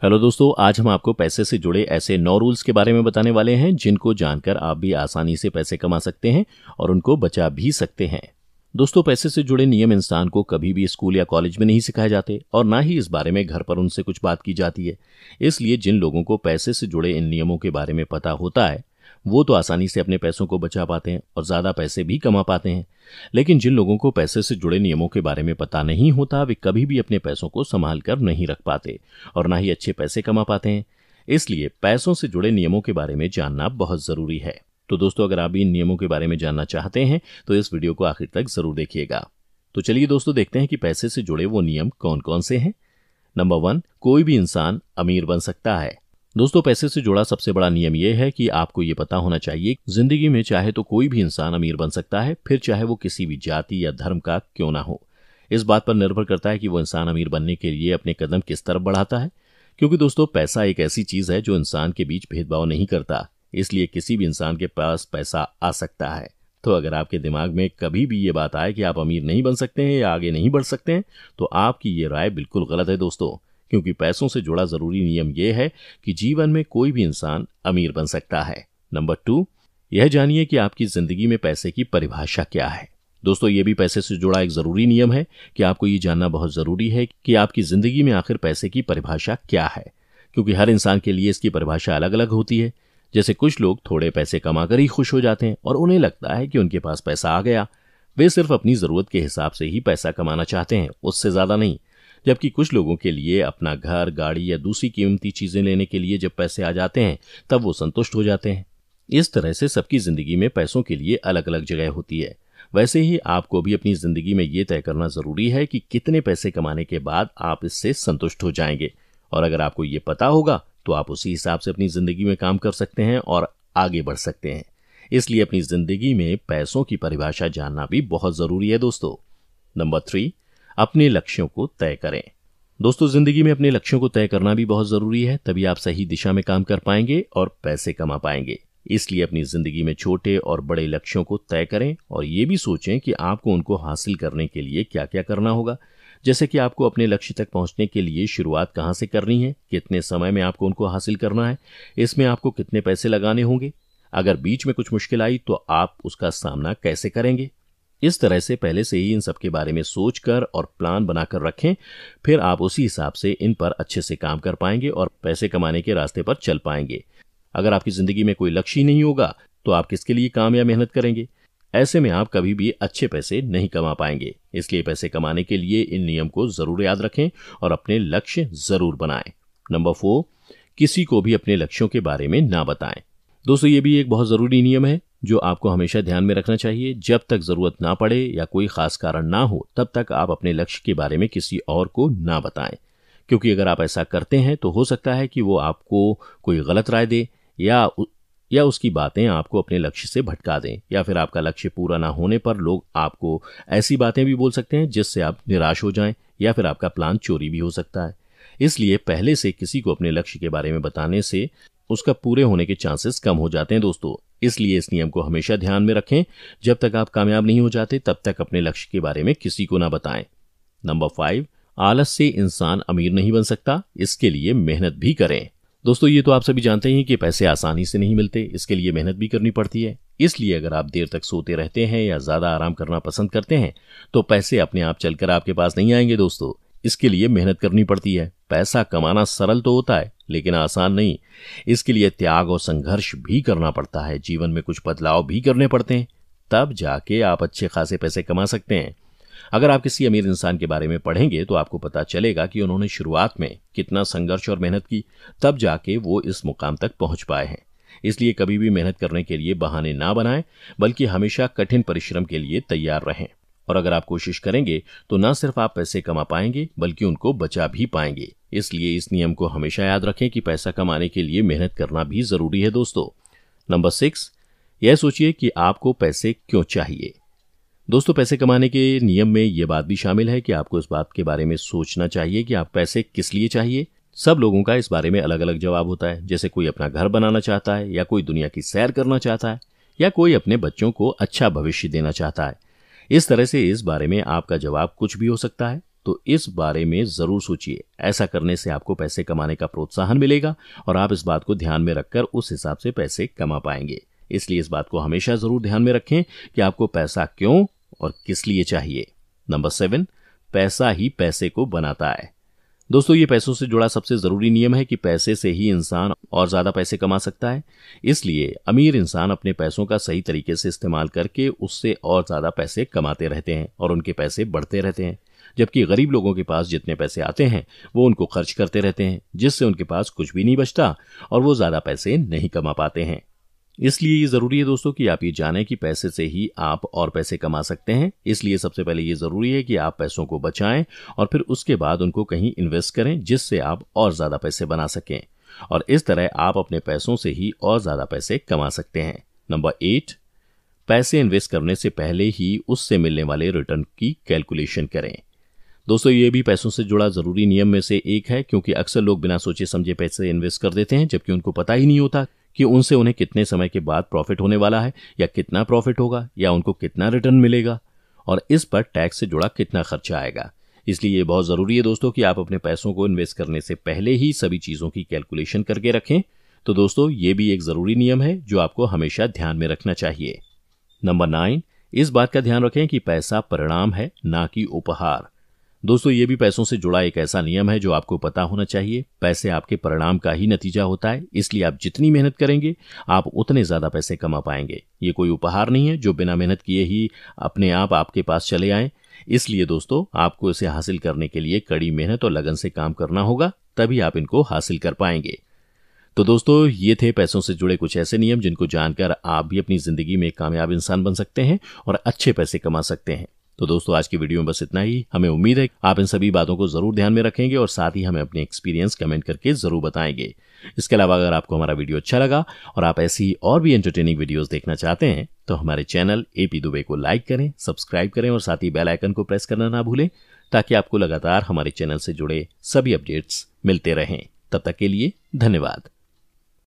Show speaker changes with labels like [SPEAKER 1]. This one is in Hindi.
[SPEAKER 1] हेलो दोस्तों, आज हम आपको पैसे से जुड़े ऐसे 9 रूल्स के बारे में बताने वाले हैं जिनको जानकर आप भी आसानी से पैसे कमा सकते हैं और उनको बचा भी सकते हैं। दोस्तों, पैसे से जुड़े नियम इंसान को कभी भी स्कूल या कॉलेज में नहीं सिखाए जाते और ना ही इस बारे में घर पर उनसे कुछ बात की जाती है। इसलिए जिन लोगों को पैसे से जुड़े इन नियमों के बारे में पता होता है वो तो आसानी से अपने पैसों को बचा पाते हैं और ज्यादा पैसे भी कमा पाते हैं। लेकिन जिन लोगों को पैसे से जुड़े नियमों के बारे में पता नहीं होता वे कभी भी अपने पैसों को संभाल कर नहीं रख पाते और ना ही अच्छे पैसे कमा पाते हैं। इसलिए पैसों से जुड़े नियमों के बारे में जानना बहुत जरूरी है। तो दोस्तों, अगर आप भी इन नियमों के बारे में जानना चाहते हैं तो इस वीडियो को आखिर तक जरूर देखिएगा। तो चलिए दोस्तों, देखते हैं कि पैसे से जुड़े वो नियम कौन कौन से हैं। नंबर 1, कोई भी इंसान अमीर बन सकता है। दोस्तों, पैसे से जुड़ा सबसे बड़ा नियम यह है कि आपको ये पता होना चाहिए जिंदगी में चाहे तो कोई भी इंसान अमीर बन सकता है, फिर चाहे वो किसी भी जाति या धर्म का क्यों ना हो। इस बात पर निर्भर करता है कि वो इंसान अमीर बनने के लिए अपने कदम किस तरफ बढ़ाता है। क्योंकि दोस्तों, पैसा एक ऐसी चीज है जो इंसान के बीच भेदभाव नहीं करता, इसलिए किसी भी इंसान के पास पैसा आ सकता है। तो अगर आपके दिमाग में कभी भी ये बात आए कि आप अमीर नहीं बन सकते हैं या आगे नहीं बढ़ सकते हैं तो आपकी ये राय बिल्कुल गलत है दोस्तों। क्योंकि पैसों से जुड़ा जरूरी नियम यह है कि जीवन में कोई भी इंसान अमीर बन सकता है। नंबर 2, यह जानिए कि आपकी जिंदगी में पैसे की परिभाषा क्या है। दोस्तों, यह भी पैसे से जुड़ा एक जरूरी नियम है कि आपको ये जानना बहुत जरूरी है कि आपकी जिंदगी में आखिर पैसे की परिभाषा क्या है। क्योंकि हर इंसान के लिए इसकी परिभाषा अलग अलग होती है। जैसे कुछ लोग थोड़े पैसे कमाकर ही खुश हो जाते हैं और उन्हें लगता है कि उनके पास पैसा आ गया। वे सिर्फ अपनी जरूरत के हिसाब से ही पैसा कमाना चाहते हैं, उससे ज्यादा नहीं। जबकि कुछ लोगों के लिए अपना घर, गाड़ी या दूसरी कीमती चीजें लेने के लिए जब पैसे आ जाते हैं तब वो संतुष्ट हो जाते हैं। इस तरह से सबकी जिंदगी में पैसों के लिए अलग अलग जगह होती है। वैसे ही आपको भी अपनी जिंदगी में ये तय करना जरूरी है कि कितने पैसे कमाने के बाद आप इससे संतुष्ट हो जाएंगे। और अगर आपको ये पता होगा तो आप उसी हिसाब से अपनी जिंदगी में काम कर सकते हैं और आगे बढ़ सकते हैं। इसलिए अपनी जिंदगी में पैसों की परिभाषा जानना भी बहुत जरूरी है दोस्तों। नंबर 3, अपने लक्ष्यों को तय करें। दोस्तों, जिंदगी में अपने लक्ष्यों को तय करना भी बहुत जरूरी है, तभी आप सही दिशा में काम कर पाएंगे और पैसे कमा पाएंगे। इसलिए अपनी जिंदगी में छोटे और बड़े लक्ष्यों को तय करें और ये भी सोचें कि आपको उनको हासिल करने के लिए क्या क्या करना होगा। जैसे कि आपको अपने लक्ष्य तक पहुंचने के लिए शुरुआत कहां से करनी है, कितने समय में आपको उनको हासिल करना है, इसमें आपको कितने पैसे लगाने होंगे, अगर बीच में कुछ मुश्किल आई तो आप उसका सामना कैसे करेंगे। इस तरह से पहले से ही इन सब के बारे में सोचकर और प्लान बनाकर रखें, फिर आप उसी हिसाब से इन पर अच्छे से काम कर पाएंगे और पैसे कमाने के रास्ते पर चल पाएंगे। अगर आपकी जिंदगी में कोई लक्ष्य ही नहीं होगा तो आप किसके लिए काम या मेहनत करेंगे। ऐसे में आप कभी भी अच्छे पैसे नहीं कमा पाएंगे। इसलिए पैसे कमाने के लिए इन नियम को जरूर याद रखें और अपने लक्ष्य जरूर बनाएं। नंबर 4, किसी को भी अपने लक्ष्यों के बारे में ना बताएं। दोस्तों, ये भी एक बहुत जरूरी नियम है जो आपको हमेशा ध्यान में रखना चाहिए। जब तक जरूरत ना पड़े या कोई खास कारण ना हो तब तक आप अपने लक्ष्य के बारे में किसी और को ना बताएं। क्योंकि अगर आप ऐसा करते हैं तो हो सकता है कि वो आपको कोई गलत राय दे या उसकी बातें आपको अपने लक्ष्य से भटका दें, या फिर आपका लक्ष्य पूरा ना होने पर लोग आपको ऐसी बातें भी बोल सकते हैं जिससे आप निराश हो जाएं या फिर आपका प्लान चोरी भी हो सकता है। इसलिए पहले से किसी को अपने लक्ष्य के बारे में बताने से उसका पूरे होने के चांसेस कम हो जाते हैं दोस्तों। इसलिए इस नियम को हमेशा ध्यान में रखें, जब तक आप कामयाब नहीं हो जाते तब तक अपने लक्ष्य के बारे में किसी को ना बताएं। नंबर 5, आलस से इंसान अमीर नहीं बन सकता, इसके लिए मेहनत भी करें। दोस्तों, ये तो आप सभी जानते हैं कि पैसे आसानी से नहीं मिलते, इसके लिए मेहनत भी करनी पड़ती है। इसलिए अगर आप देर तक सोते रहते हैं या ज्यादा आराम करना पसंद करते हैं तो पैसे अपने आप चलकर आपके पास नहीं आएंगे दोस्तों। इसके लिए मेहनत करनी पड़ती है। पैसा कमाना सरल तो होता है लेकिन आसान नहीं। इसके लिए त्याग और संघर्ष भी करना पड़ता है, जीवन में कुछ बदलाव भी करने पड़ते हैं, तब जाके आप अच्छे खासे पैसे कमा सकते हैं। अगर आप किसी अमीर इंसान के बारे में पढ़ेंगे तो आपको पता चलेगा कि उन्होंने शुरुआत में कितना संघर्ष और मेहनत की, तब जाके वो इस मुकाम तक पहुंच पाए हैं। इसलिए कभी भी मेहनत करने के लिए बहाने ना बनाएं, बल्कि हमेशा कठिन परिश्रम के लिए तैयार रहें। और अगर आप कोशिश करेंगे तो न सिर्फ आप पैसे कमा पाएंगे बल्कि उनको बचा भी पाएंगे। इसलिए इस नियम को हमेशा याद रखें कि पैसा कमाने के लिए मेहनत करना भी जरूरी है दोस्तों। नंबर 6, यह सोचिए कि आपको पैसे क्यों चाहिए। दोस्तों, पैसे कमाने के नियम में यह बात भी शामिल है कि आपको इस बात के बारे में सोचना चाहिए कि आप पैसे किस लिए चाहिए। सब लोगों का इस बारे में अलग अलग जवाब होता है। जैसे कोई अपना घर बनाना चाहता है, या कोई दुनिया की सैर करना चाहता है, या कोई अपने बच्चों को अच्छा भविष्य देना चाहता है। इस तरह से इस बारे में आपका जवाब कुछ भी हो सकता है। तो इस बारे में जरूर सोचिए। ऐसा करने से आपको पैसे कमाने का प्रोत्साहन मिलेगा और आप इस बात को ध्यान में रखकर उस हिसाब से पैसे कमा पाएंगे। इसलिए इस बात को हमेशा जरूर ध्यान में रखें कि आपको पैसा क्यों और किस लिए चाहिए। नंबर 7, पैसा ही पैसे को बनाता है। दोस्तों, ये पैसों से जुड़ा सबसे जरूरी नियम है कि पैसे से ही इंसान और ज्यादा पैसे कमा सकता है। इसलिए अमीर इंसान अपने पैसों का सही तरीके से इस्तेमाल करके उससे और ज्यादा पैसे कमाते रहते हैं और उनके पैसे बढ़ते रहते हैं, जबकि गरीब लोगों के पास जितने पैसे आते हैं वो उनको खर्च करते रहते हैं, जिससे उनके पास कुछ भी नहीं बचता और वो ज्यादा पैसे नहीं कमा पाते हैं। इसलिए ये जरूरी है दोस्तों कि आप ये जानें कि पैसे से ही आप और पैसे कमा सकते हैं। इसलिए सबसे पहले ये जरूरी है कि आप पैसों को बचाएं और फिर उसके बाद उनको कहीं इन्वेस्ट करें, जिससे आप और ज्यादा पैसे बना सकें और इस तरह आप अपने पैसों से ही और ज्यादा पैसे कमा सकते हैं। नंबर 8, पैसे इन्वेस्ट करने से पहले ही उससे मिलने वाले रिटर्न की कैलकुलेशन करें। दोस्तों, ये भी पैसों से जुड़ा जरूरी नियम में से एक है, क्योंकि अक्सर लोग बिना सोचे समझे पैसे इन्वेस्ट कर देते हैं, जबकि उनको पता ही नहीं होता कि उनसे उन्हें कितने समय के बाद प्रॉफिट होने वाला है या कितना प्रॉफिट होगा या उनको कितना रिटर्न मिलेगा और इस पर टैक्स से जुड़ा कितना खर्चा आएगा। इसलिए ये बहुत जरूरी है दोस्तों कि आप अपने पैसों को इन्वेस्ट करने से पहले ही सभी चीजों की कैलकुलेशन करके रखें। तो दोस्तों, ये भी एक जरूरी नियम है जो आपको हमेशा ध्यान में रखना चाहिए। नंबर 9, इस बात का ध्यान रखें कि पैसा परिणाम है, ना कि उपहार। दोस्तों, ये भी पैसों से जुड़ा एक ऐसा नियम है जो आपको पता होना चाहिए। पैसे आपके परिणाम का ही नतीजा होता है, इसलिए आप जितनी मेहनत करेंगे आप उतने ज्यादा पैसे कमा पाएंगे। ये कोई उपहार नहीं है जो बिना मेहनत किए ही अपने आप आपके पास चले आए। इसलिए दोस्तों, आपको इसे हासिल करने के लिए कड़ी मेहनत और लगन से काम करना होगा, तभी आप इनको हासिल कर पाएंगे। तो दोस्तों, ये थे पैसों से जुड़े कुछ ऐसे नियम जिनको जानकर आप भी अपनी जिंदगी में एक कामयाब इंसान बन सकते हैं और अच्छे पैसे कमा सकते हैं। तो दोस्तों, आज की वीडियो में बस इतना ही। हमें उम्मीद है आप इन सभी बातों को जरूर ध्यान में रखेंगे और साथ ही हमें अपने एक्सपीरियंस कमेंट करके जरूर बताएंगे। इसके अलावा अगर आपको हमारा वीडियो अच्छा लगा और आप ऐसी और भी एंटरटेनिंग वीडियोस देखना चाहते हैं तो हमारे चैनल एपी दुबे को लाइक करें, सब्सक्राइब करें और साथ ही बेल आइकन को प्रेस करना ना भूलें, ताकि आपको लगातार हमारे चैनल से जुड़े सभी अपडेट्स मिलते रहें। तब तक के लिए धन्यवाद।